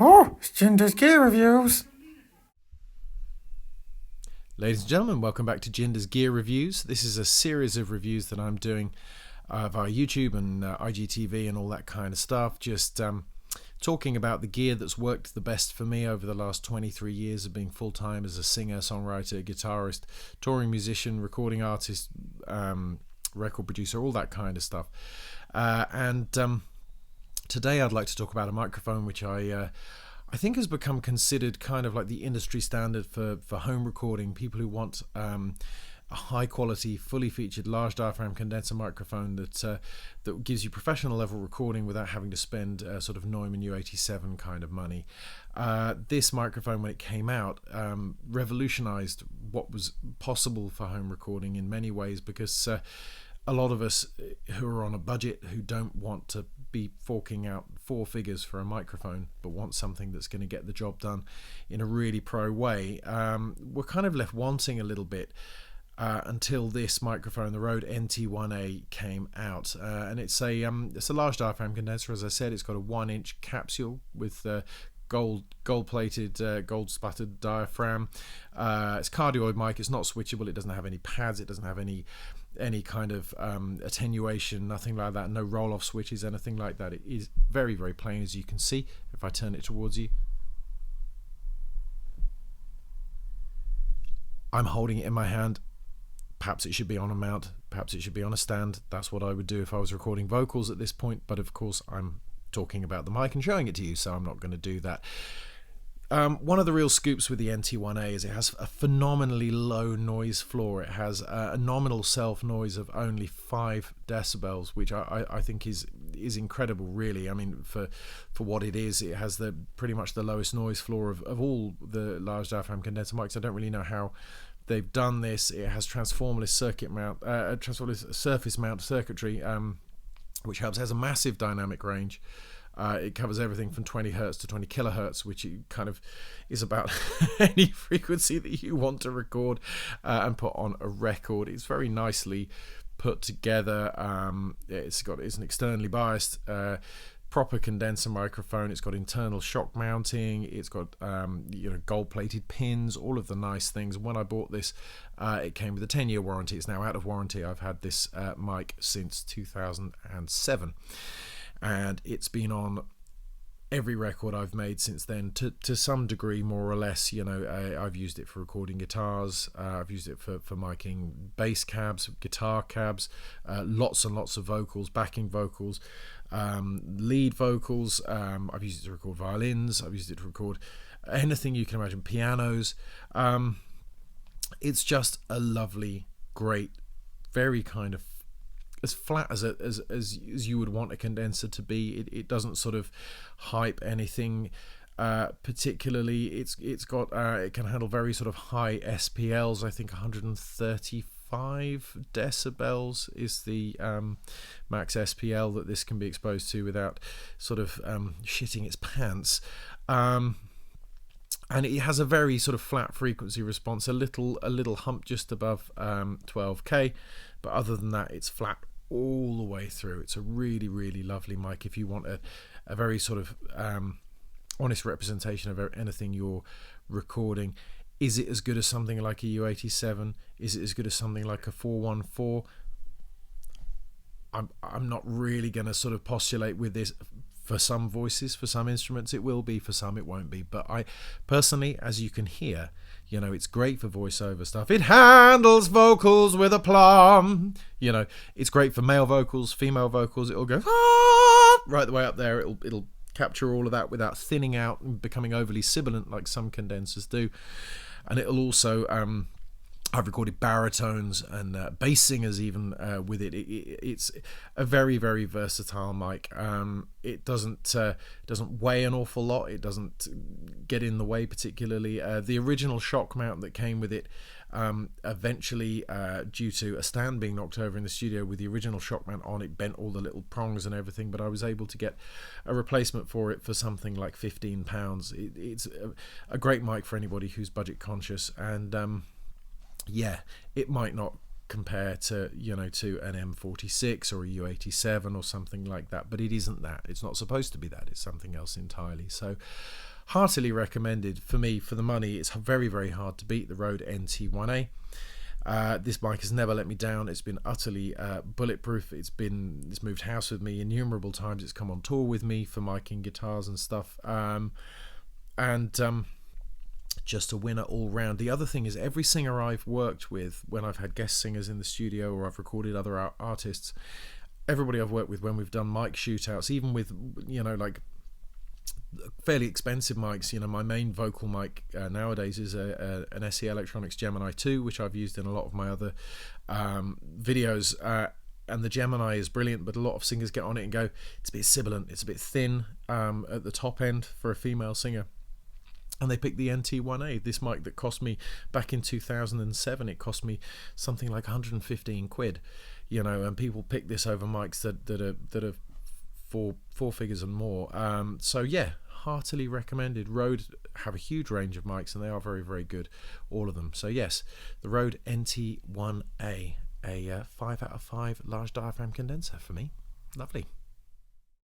Oh, it's Jinder's Gear Reviews. Ladies and gentlemen, welcome back to Jinder's Gear Reviews. This is a series of reviews that I'm doing via YouTube and IGTV and all that kind of stuff. Just talking about the gear that's worked the best for me over the last 23 years of being full-time as a singer, songwriter, guitarist, touring musician, recording artist, record producer, all that kind of stuff. And today I'd like to talk about a microphone which I think has become considered kind of like the industry standard for home recording. People who want a high quality, fully featured, large diaphragm condenser microphone that gives you professional level recording without having to spend sort of Neumann U87 kind of money. This microphone, when it came out, revolutionized what was possible for home recording in many ways, because a lot of us who are on a budget, who don't want to be forking out four figures for a microphone but want something that's going to get the job done in a really pro way, we're kind of left wanting a little bit until this microphone, the Rode NT1A, came out. And it's a large diaphragm condenser. As I said, it's got a 1-inch capsule with gold-plated, gold-spattered diaphragm. It's cardioid mic. It's not switchable. It doesn't have any pads. It doesn't have any kind of attenuation, nothing like that. No roll-off switches, anything like that. It is very, very plain, as you can see if I turn it towards you. I'm holding it in my hand. Perhaps it should be on a mount. Perhaps it should be on a stand. That's what I would do if I was recording vocals at this point. But of course, I'm talking about the mic and showing it to you, so I'm not going to do that. One of the real scoops with the NT1A is it has a phenomenally low noise floor. It has a nominal self noise of only 5 decibels, which I think is incredible, really. I mean, for what it is, it has pretty much the lowest noise floor of all the large diaphragm condenser mics. I don't really know how they've done this. It has transformerless transformerless surface mount circuitry, which helps. It has a massive dynamic range. It covers everything from 20 hertz to 20 kilohertz, which kind of is about any frequency that you want to record and put on a record. It's very nicely put together. It's an externally biased proper condenser microphone. It's got internal shock mounting. It's got gold-plated pins, all of the nice things. When I bought this, it came with a 10-year warranty. It's now out of warranty. I've had this mic since 2007. And it's been on every record I've made since then, to some degree, more or less. I've used it for recording guitars. I've used it for miking bass cabs, guitar cabs, lots and lots of vocals, backing vocals, lead vocals. I've used it to record violins. I've used it to record anything you can imagine, pianos. It's just a lovely, great, very kind of as flat as you would want a condenser to be. It doesn't sort of hype anything particularly. It's got it can handle very sort of high SPLs. I think 135 decibels is the max SPL that this can be exposed to without sort of shitting its pants. And it has a very sort of flat frequency response, a little hump just above 12k, but other than that, it's flat all the way through. It's a really, really lovely mic if you want a very sort of honest representation of anything you're recording. Is it as good as something like a U87? Is it as good as something like a 414? I'm not really going to sort of postulate with this. For some voices, for some instruments it will be, for some it won't be. But I personally, as you can hear, it's great for voiceover stuff. It handles vocals with aplomb. It's great for male vocals, female vocals. It'll go right the way up there. It'll capture all of that without thinning out and becoming overly sibilant like some condensers do. And it'll also I've recorded baritones and bass singers even with it. It's a very, very versatile mic. It doesn't weigh an awful lot. It doesn't get in the way particularly. The original shock mount that came with it, eventually, due to a stand being knocked over in the studio with the original shock mount on, it bent all the little prongs and everything. But I was able to get a replacement for it for something like £15. It's a great mic for anybody who's budget conscious. And yeah, it might not compare to, you know, to an M46 or a U87 or something like that, but it isn't that. It's not supposed to be that. It's something else entirely. So heartily recommended for me. For the money, it's very, very hard to beat the Rode NT1A. This mic has never let me down. It's been utterly bulletproof. It's moved house with me innumerable times. It's come on tour with me for miking guitars and stuff. Just a winner all round. The other thing is, every singer I've worked with, when I've had guest singers in the studio or I've recorded other artists, everybody I've worked with when we've done mic shootouts, even with, you know, like fairly expensive mics, you know, my main vocal mic nowadays is an SE Electronics Gemini 2, which I've used in a lot of my other videos, and the Gemini is brilliant, but a lot of singers get on it and go, it's a bit sibilant, it's a bit thin at the top end for a female singer. And they picked the NT1A, this mic that cost me, back in 2007, it cost me something like 115 quid, you know, and people pick this over mics that are four figures and more. So yeah, heartily recommended. Rode have a huge range of mics, and they are very, very good, all of them. So yes, the Rode NT1A, a 5 out of 5 large diaphragm condenser for me. Lovely.